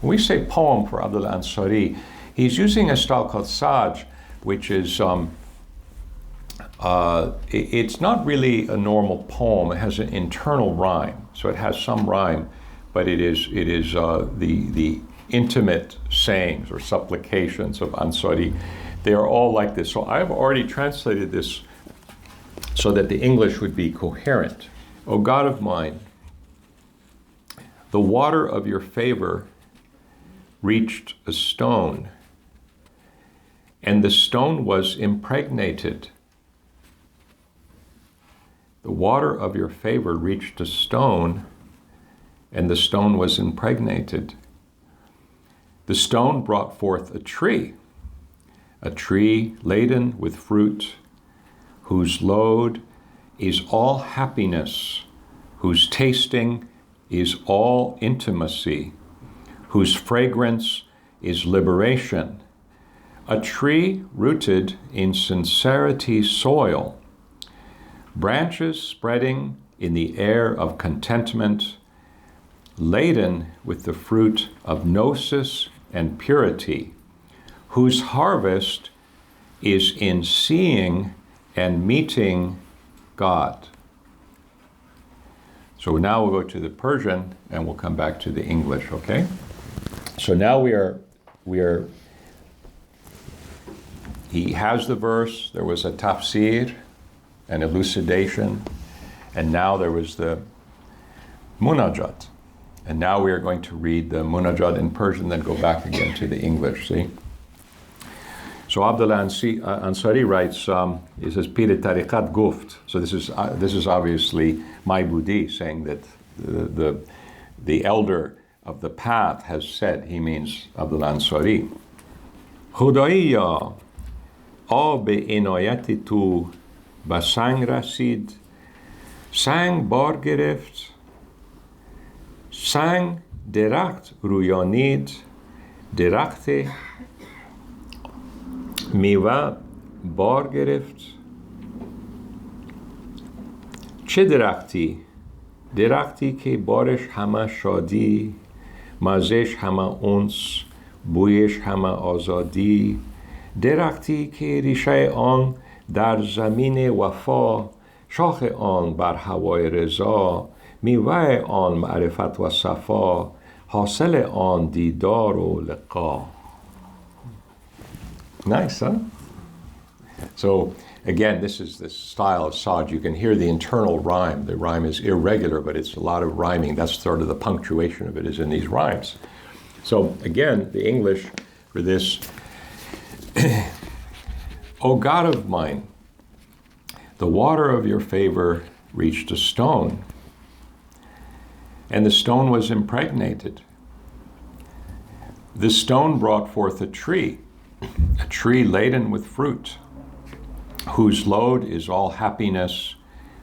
When we say poem for Abdul Ansari, he's using a style called Saj, which is, it's not really a normal poem. It has an internal rhyme. So it has some rhyme, but it is the intimate sayings or supplications of Ansari. They are all like this. So I've already translated this so that the English would be coherent. O God of mine, the water of your favor reached a stone, and the stone was impregnated. The water of your favor reached a stone, and the stone was impregnated. The stone brought forth a tree laden with fruit, whose load is all happiness, whose tasting is all intimacy, whose fragrance is liberation. A tree rooted in sincerities soil, branches spreading in the air of contentment, laden with the fruit of gnosis and purity, whose harvest is in seeing and meeting God. So now we'll go to the Persian and we'll come back to the English, okay? So now we are, he has the verse, there was a tafsir, an elucidation, and now there was the munajat. And now we are going to read the munajat in Persian, then go back again to the English, see? So Abdul Ansari writes, he says, Pir Tariqat Guft. So this is obviously Maibudi saying that the elder of the path has said, he means Abdul Ansari. Khudaiya, ab inayati tu ba sang rasid, sang bar gereft, sang derakht ruyanid, derakht میوه بار گرفت. چه درختی؟ درختی که بارش همه شادی، مزهش همه انس، بویش همه آزادی، درختی که ریشه آن در زمین وفا، شاخ آن بر هوای رضا، میوه آن معرفت و صفا، حاصل آن دیدار و لقا. Nice, huh? So again, this is the style of Saj. You can hear the internal rhyme. The rhyme is irregular, but it's a lot of rhyming. That's sort of the punctuation of it is in these rhymes. So again, the English for this, O God of mine, the water of your favor reached a stone, and the stone was impregnated. The stone brought forth a tree laden with fruit, whose load is all happiness,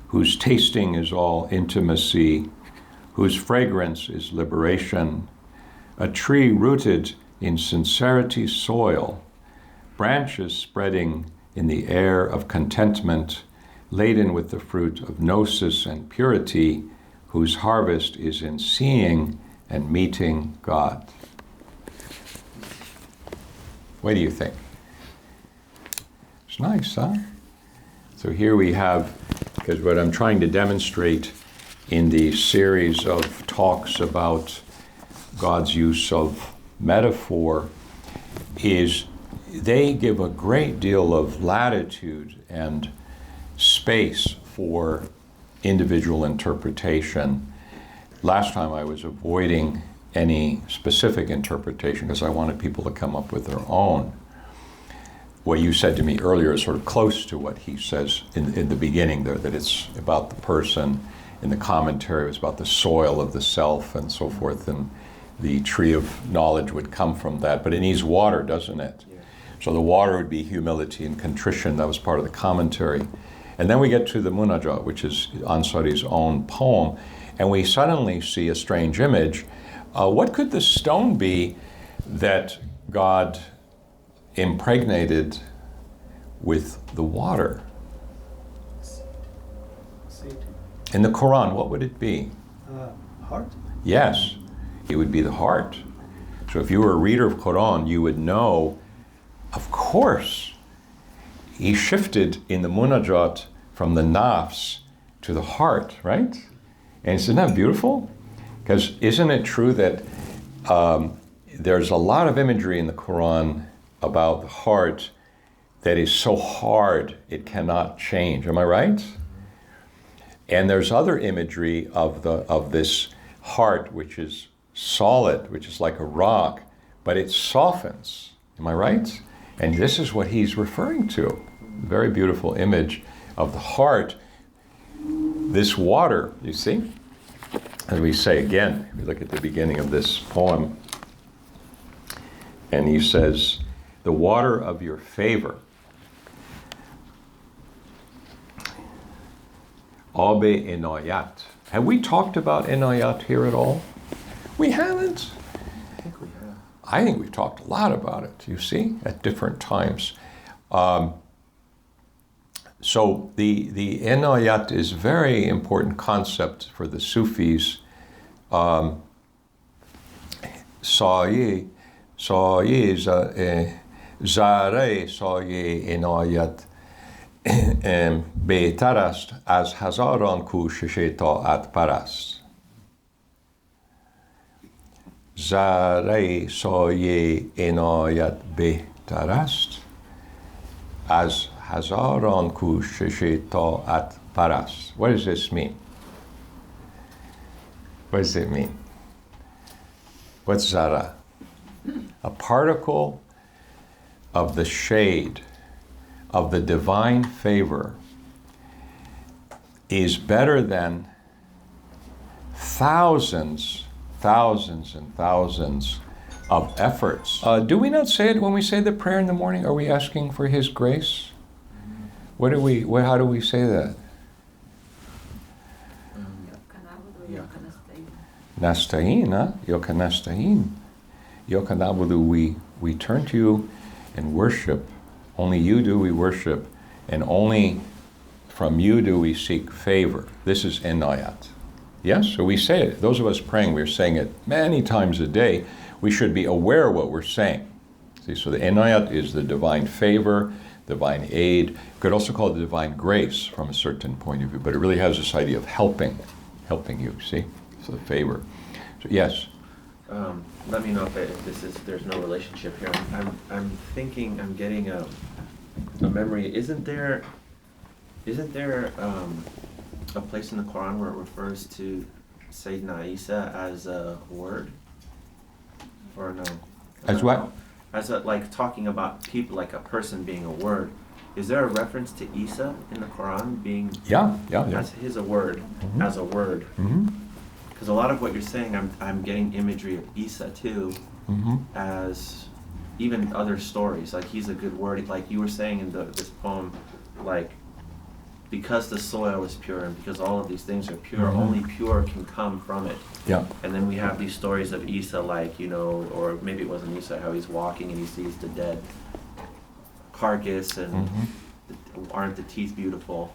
whose tasting is all intimacy, whose fragrance is liberation, a tree rooted in sincerities soil, branches spreading in the air of contentment, laden with the fruit of gnosis and purity, whose harvest is in seeing and meeting God. What do you think? It's nice, huh? So here we have, because what I'm trying to demonstrate in the series of talks about God's use of metaphor is they give a great deal of latitude and space for individual interpretation. Last time I was avoiding any specific interpretation because I wanted people to come up with their own. What you said to me earlier is sort of close to what he says in the beginning there, that it's about the person. In the commentary, it's about the soil of the self and so forth, and the tree of knowledge would come from that. But it needs water, doesn't it? Yeah. So the water would be humility and contrition. That was part of the commentary. And then we get to the Munajat, which is Ansari's own poem, and we suddenly see a strange image. What could the stone be that God impregnated with the water? In the Quran, what would it be? Heart? Yes, it would be the heart. So if you were a reader of Quran, you would know, of course, he shifted in the munajat from the nafs to the heart, right? And isn't that beautiful? Because isn't it true that there's a lot of imagery in the Quran about the heart that is so hard it cannot change. Am I right? And there's other imagery of this heart which is solid, which is like a rock, but it softens. Am I right? And this is what he's referring to. Very beautiful image of the heart. This water, you see? As we say again, if you look at the beginning of this poem, and he says, the water of your favor, Abe inayat. Have we talked about inayat here at all? We haven't. I think we have. I think we've talked a lot about it, you see, at different times. So the inayat is a very important concept for the Sufis. Saye zare saye inayat بهتر است از هزاران کوشش طاعت پرست. ذره سایه عنایت بهتر است از هزاران کوشش طاعت پرست. What does this mean? What does it mean? What's zara? A particle of the shade of the divine favor is better than thousands and thousands of efforts. Do we not say it when we say the prayer in the morning? Are we asking for His grace? How do we say that? Nasta'in, huh? Yoka nasta'in. Yoka nabudu, we turn to you and worship. Only you do we worship, and only from you do we seek favor. This is inayat. Yes? So we say it. Those of us praying, we're saying it many times a day. We should be aware of what we're saying. See, so the inayat is the divine favor, divine aid. You could also call it the divine grace from a certain point of view, but it really has this idea of helping you, see? So the favor. So yes? Let me know if there's no relationship here. I'm thinking, I'm getting a memory. Isn't there a place in the Quran where it refers to Sayyidina Isa as a word? Or no? As what? As like talking about people, like a person being a word. Is there a reference to Isa in the Quran being as his a word, mm-hmm. as a word? Mm-hmm. Because a lot of what you're saying, I'm getting imagery of Isa too, mm-hmm. as even other stories. Like he's a good word. Like you were saying in this poem, like because the soil is pure and because all of these things are pure, mm-hmm. only pure can come from it. Yeah. And then we have these stories of Isa, like, you know, or maybe it wasn't Isa, how he's walking and he sees the dead carcass and mm-hmm. aren't the teeth beautiful?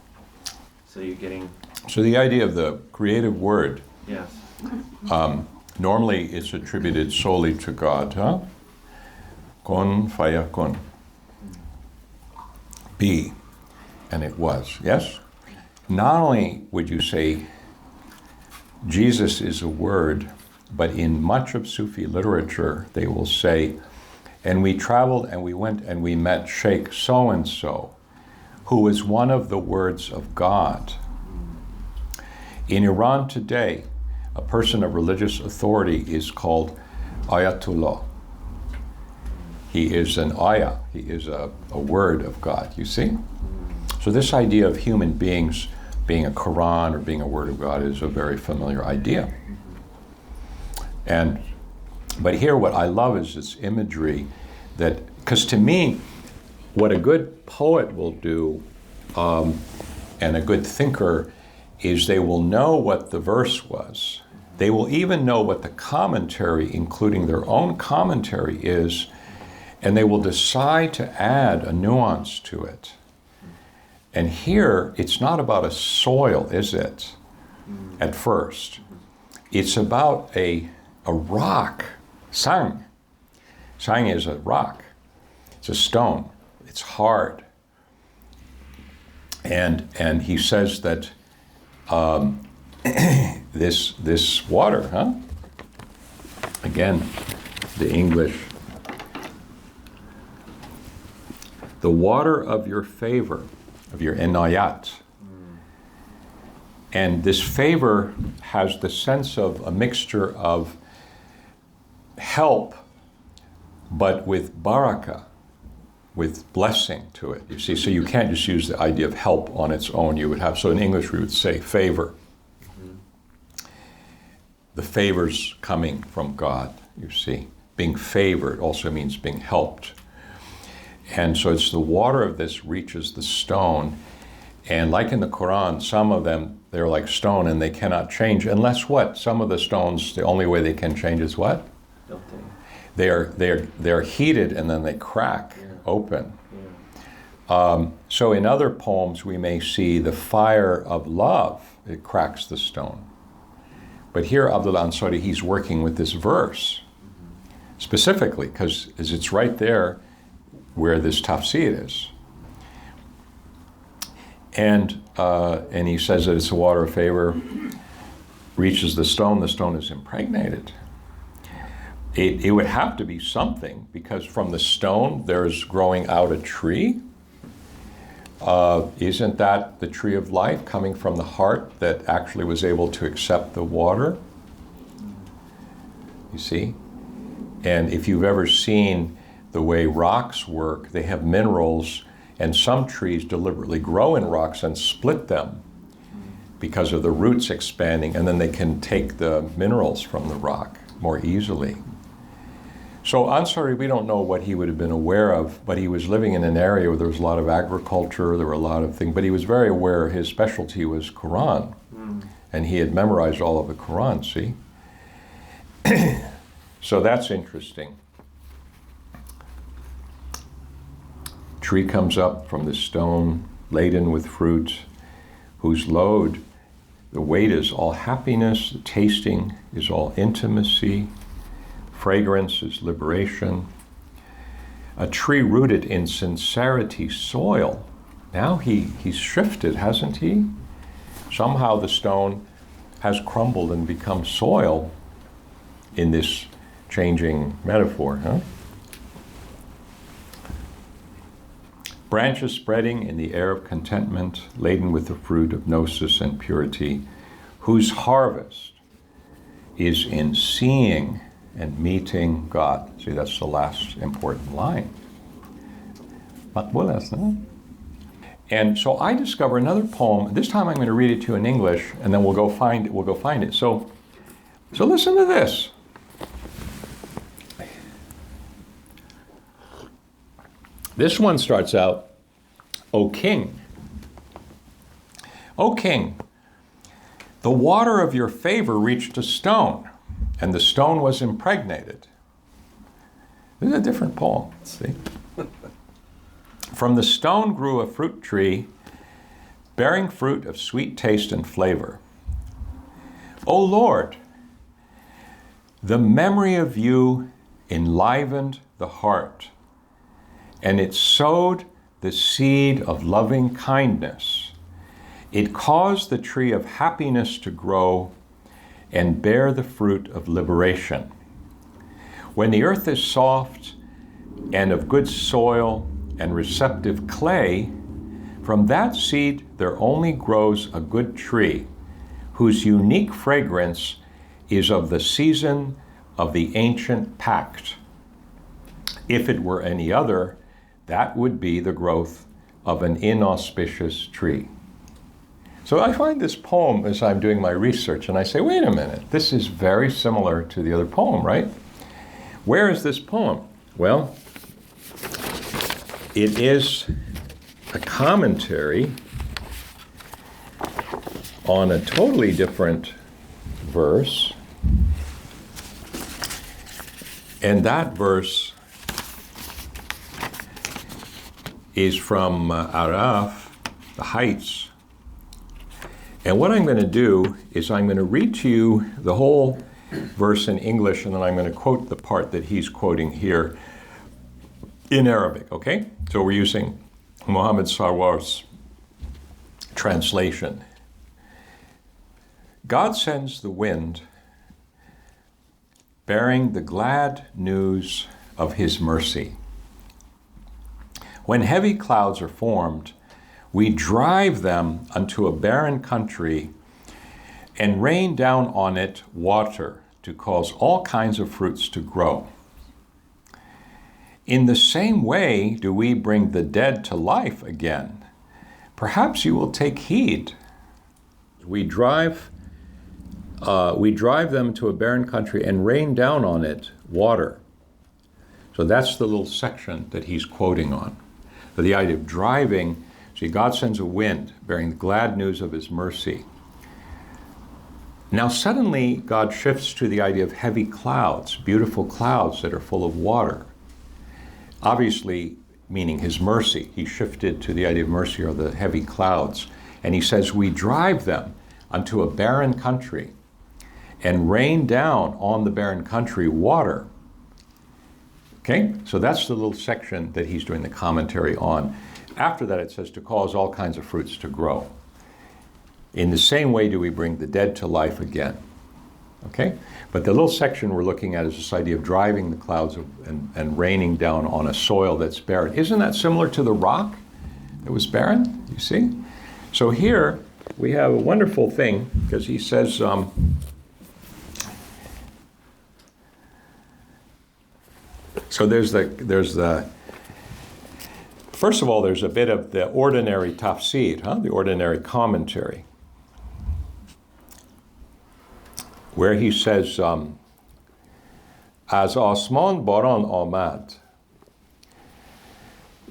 So you're getting... So the idea of the creative word, yes. Normally it's attributed solely to God, huh? Kon fayakun. Be. And it was, yes? Not only would you say Jesus is a word, but in much of Sufi literature, they will say, and we traveled and we went and we met Sheikh so-and-so, who is one of the words of God. In Iran today, a person of religious authority is called Ayatullah. He is an ayah, he is a word of God, you see? So this idea of human beings being a Quran or being a word of God is a very familiar idea. But here what I love is this imagery that, because to me, what a good poet will do and a good thinker is they will know what the verse was. They will even know what the commentary, including their own commentary, is, and they will decide to add a nuance to it. And here, it's not about a soil, is it? At first. It's about a rock, sang, Saying is a rock. It's a stone. It's hard. And he says that this water, huh? Again, the English. The water of your favor, of your inayat. And this favor has the sense of a mixture of help, but with barakah, with blessing to it. You see, so you can't just use the idea of help on its own. You would have, so in English we would say favor. The favor's coming from God, you see. Being favored also means being helped. And so it's the water of this reaches the stone. And like in the Quran, some of them, they're like stone and they cannot change unless what? Some of the stones, the only way they can change is what? They're heated and then they crack open. So in other poems we may see the fire of love, it cracks the stone. But here Abdul Ansari, he's working with this verse specifically because it's right there where this tafsir is. And he says that it's a water of favor, reaches the stone is impregnated. It would have to be something, because from the stone there's growing out a tree. Isn't that the tree of life coming from the heart that actually was able to accept the water? You see? And if you've ever seen the way rocks work, they have minerals, and some trees deliberately grow in rocks and split them because of the roots expanding, and then they can take the minerals from the rock more easily. So Ansari, we don't know what he would have been aware of, but he was living in an area where there was a lot of agriculture, there were a lot of things, but he was very aware his specialty was Quran. And he had memorized all of the Quran, see? So that's interesting. Tree comes up from the stone, laden with fruit, whose load, the weight is all happiness, the tasting is all intimacy, fragrance is liberation. A tree rooted in sincerity soil. Now he's shifted, hasn't he? Somehow the stone has crumbled and become soil in this changing metaphor, huh? Branches spreading in the air of contentment, laden with the fruit of gnosis and purity, whose harvest is in seeing and meeting God. See, that's the last important line. Makbulas, no? And so I discover another poem. This time I'm going to read it to you in English, and then we'll go find it. So listen to this. This one starts out, O king, the water of your favor reached a stone, and the stone was impregnated. This is a different poem, see? From the stone grew a fruit tree, bearing fruit of sweet taste and flavor. O Lord, the memory of you enlivened the heart, and it sowed the seed of loving kindness. It caused the tree of happiness to grow and bear the fruit of liberation. When the earth is soft and of good soil and receptive clay, from that seed there only grows a good tree, whose unique fragrance is of the season of the ancient pact. If it were any other, that would be the growth of an inauspicious tree. So I find this poem as I'm doing my research, and I say, wait a minute, this is very similar to the other poem, right? Where is this poem? Well, it is a commentary on a totally different verse, and that verse is from Araf, the Heights. And what I'm going to do is I'm going to read to you the whole verse in English, and then I'm going to quote the part that he's quoting here. in Arabic, okay? So we're using Muhammad Sarwar's translation. God sends the wind bearing the glad news of his mercy. When heavy clouds are formed, we drive them unto a barren country and rain down on it water to cause all kinds of fruits to grow. In the same way do we bring the dead to life again. Perhaps you will take heed. We drive them to a barren country and rain down on it water. So that's the little section that he's quoting on. So the idea of driving, see, God sends a wind bearing the glad news of his mercy. Now suddenly God shifts to the idea of heavy clouds, beautiful clouds that are full of water. Obviously, meaning his mercy. He shifted to the idea of mercy or the heavy clouds. And he says, we drive them unto a barren country and rain down on the barren country water. Okay, so that's the little section that he's doing the commentary on. After that, it says to cause all kinds of fruits to grow. In the same way do we bring the dead to life again. Okay, but the little section we're looking at is this idea of driving the clouds and raining down on a soil that's barren. Isn't that similar to the rock that was barren? You see? So here we have a wonderful thing, because he says, so there's the first of all, there's a bit of the ordinary tafsir, the ordinary commentary, where he says, Az asman baran amad,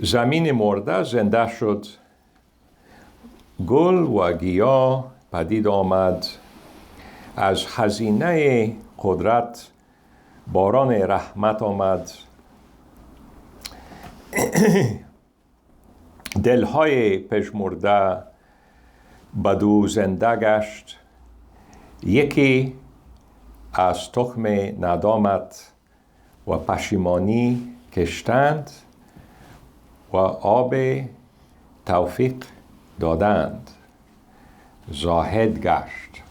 zamin morda zinda shod, gul wa giyah padid amad, az hazine qudrat باران رحمت آمد دلهای پژمرده بدو زنده گشت یکی از تخم ندامت و پشیمانی کشتند و آب توفیق دادند زاهد گشت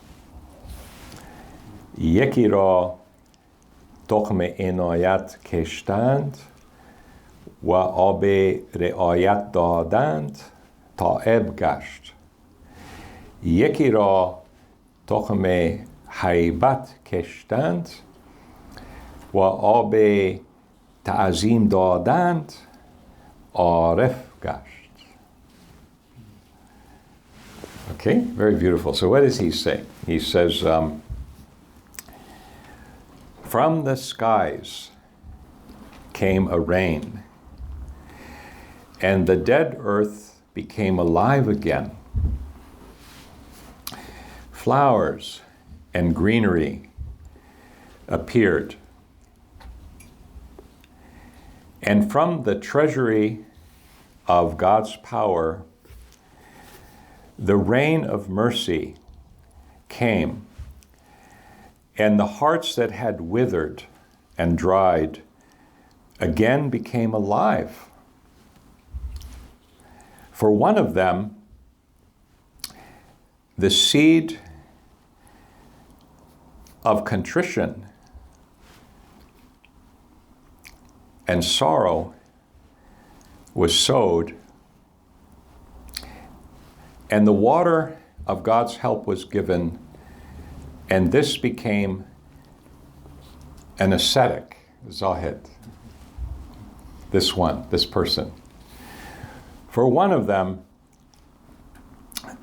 یکی را تخم عنایت کشتند و آب رعایت دادند تائب گشت یکی را تخم هیبت کشتند و آب تعظیم دادند عارف گشت. Okay, very beautiful. So what does he say? He says, from the skies came a rain, and the dead earth became alive again. Flowers and greenery appeared. And from the treasury of God's power, the rain of mercy came. And the hearts that had withered and dried again became alive. For one of them, the seed of contrition and sorrow was sowed, and the water of God's help was given. And this became an ascetic, Zahid. This person. For one of them,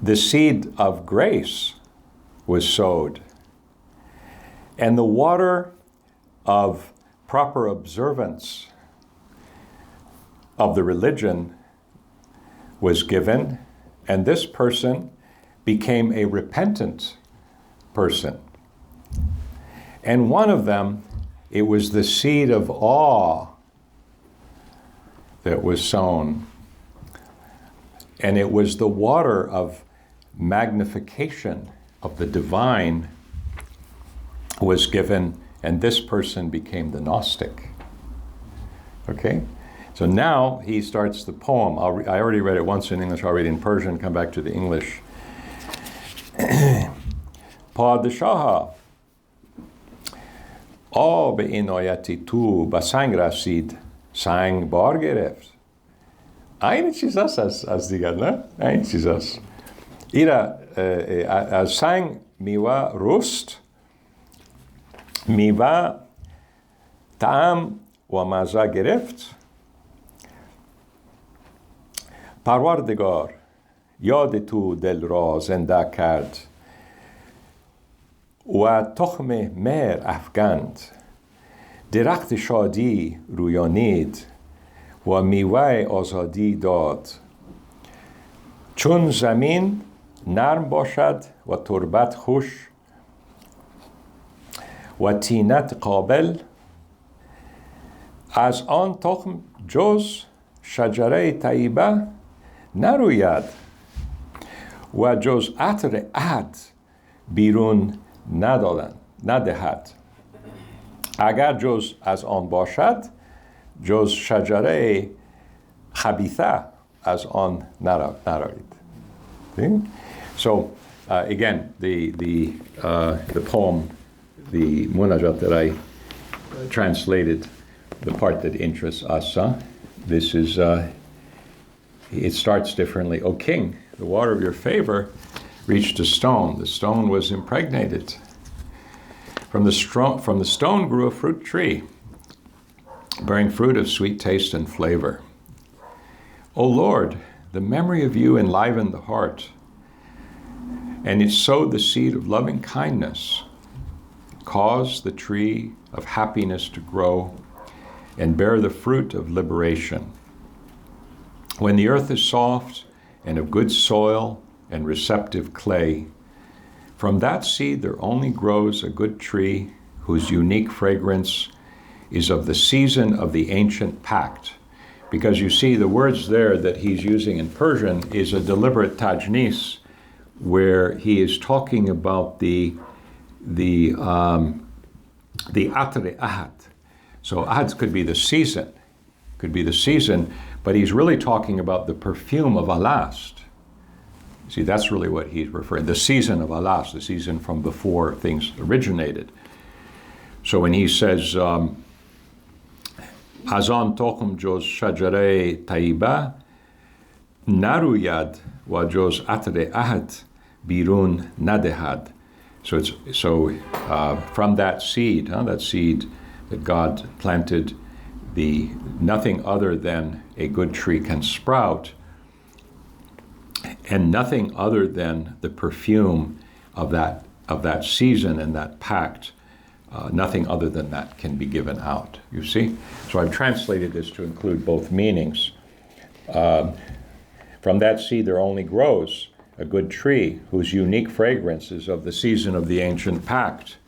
the seed of grace was sowed, and the water of proper observance of the religion was given, and this person became a repentant person. And one of them, it was the seed of awe that was sown. And it was the water of magnification of the divine was given, and this person became the Gnostic. Okay? So now he starts the poem. I already read it once in English, I'll read it in Persian, come back to the English. پادشاها آب عنایتی تو به سنگ رسید سنگ بار گرفت این چیز هست از دیگر نه؟ این چیز هست ایرا از سنگ میوه رست میوه طعم و مزه گرفت پروردگار یاد تو دل را زنده کرد و تخم مهر افکند درخت شادی رویانید و میوه آزادی داد چون زمین نرم باشد و تربت خوش و طینت قابل از آن تخم جز شجره طیبه نروید و جز عطر عهد بیرون ندهد اگر جز از آن باشد جز شجره خبیثه از آن نروید. So again, the poem, the munajat that I translated, the part that interests us, this is, it starts differently. O king, the water of your favor reached a stone. The stone was impregnated. From the stone grew a fruit tree, bearing fruit of sweet taste and flavor. O Lord, the memory of you enlivened the heart, and it sowed the seed of loving kindness, caused the tree of happiness to grow, and bear the fruit of liberation. When the earth is soft and of good soil and receptive clay, from that seed there only grows a good tree whose unique fragrance is of the season of the ancient pact. Because you see the words there that he's using in Persian is a deliberate tajnis, where he is talking about the atri ahad. So ahad could be the season, but he's really talking about the perfume of alast. See, that's really what he's referring, the season of alast, the season from before things originated. So when he says, Azan tokum jos shajare taiba, naruyad wa jos atre ahad birun nadehad. So from that seed that God planted, nothing other than a good tree can sprout, and nothing other than the perfume of that season and that pact, nothing other than that can be given out, you see? So I've translated this to include both meanings. From that seed there only grows a good tree whose unique fragrance is of the season of the ancient pact.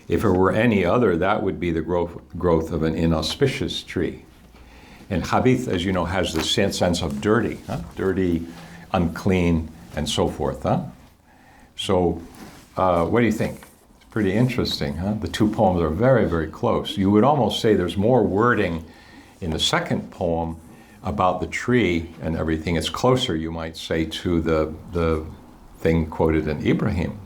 If it were any other, that would be the growth of an inauspicious tree. And khabith, as you know, has the sense of dirty, dirty, unclean, and so forth. So what do you think? It's pretty interesting. The two poems are very, very close. You would almost say there's more wording in the second poem about the tree and everything. It's closer, you might say, to the thing quoted in Ibrahim.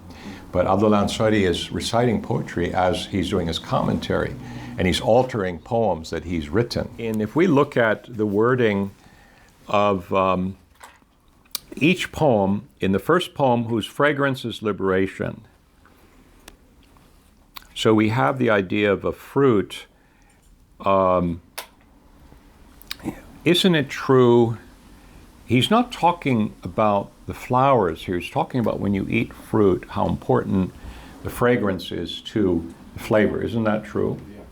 But Abdul Ansari is reciting poetry as he's doing his commentary, and he's altering poems that he's written. And if we look at the wording of each poem, in the first poem, whose fragrance is liberation. So we have the idea of a fruit. Isn't it true? He's not talking about the flowers here. He's talking about when you eat fruit, how important the fragrance is to the flavor. Isn't that true? Yeah.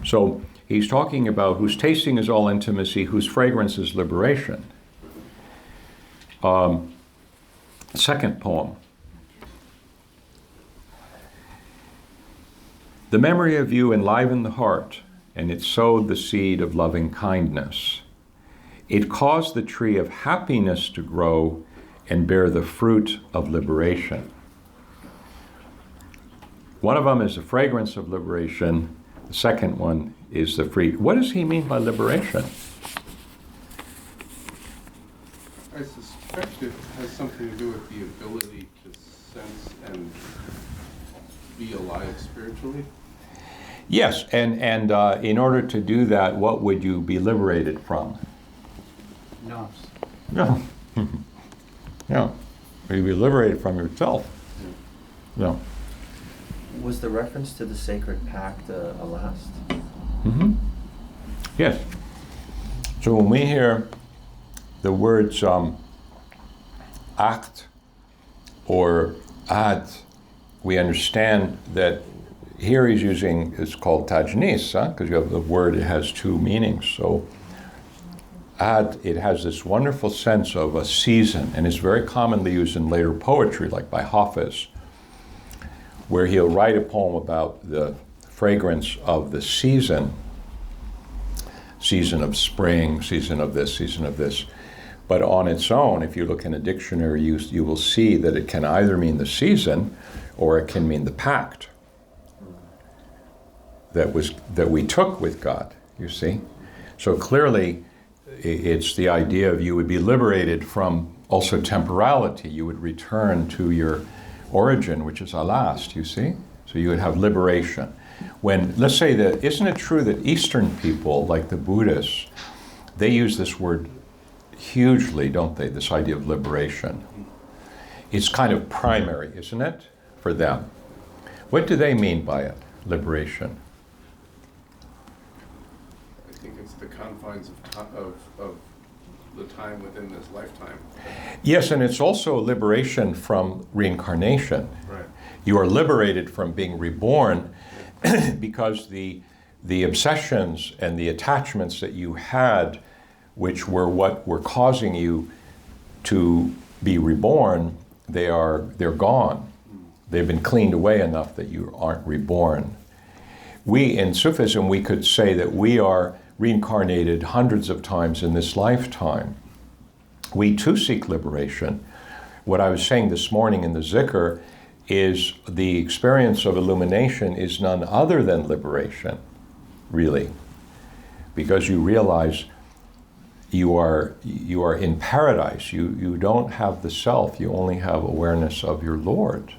So he's talking about whose tasting is all intimacy, whose fragrance is liberation. Second poem. The memory of you enlivened the heart, and it sowed the seed of loving kindness. It caused the tree of happiness to grow and bear the fruit of liberation. One of them is the fragrance of liberation. The second one is the fruit. What does he mean by liberation? perspective has something to do with the ability to sense and be alive spiritually? Yes, and in order to do that, what would you be liberated from? Gnosis. No. Yeah. You'd be liberated from yourself. No. Was the reference to the sacred pact a last? Mm-hmm. Yes. So when we hear the words act or ad, we understand that here he's using, it's called tajnis, because you have the word, it has two meanings. So ad, it has this wonderful sense of a season, and it's very commonly used in later poetry, like by Hafiz, where he'll write a poem about the fragrance of the season of spring, season of this, season of this. But on its own, if you look in a dictionary, you will see that it can either mean the season or it can mean the pact that we took with God, you see. So clearly, it's the idea of you would be liberated from also temporality. You would return to your origin, which is alast, you see. So you would have liberation. When, let's say that, isn't it true that Eastern people, like the Buddhists, they use this word hugely, don't they? This idea of liberation. It's kind of primary, isn't it, for them? What do they mean by it, liberation? I think it's the confines of the time within this lifetime. Yes, and it's also liberation from reincarnation. Right. You are liberated from being reborn because the obsessions and the attachments that you had, which were what were causing you to be reborn, they're gone. They've been cleaned away enough that you aren't reborn. We, in Sufism, we could say that we are reincarnated hundreds of times in this lifetime. We too seek liberation. What I was saying this morning in the zikr is the experience of illumination is none other than liberation, really, because you realize you are in paradise. You don't have the self, you only have awareness of your Lord.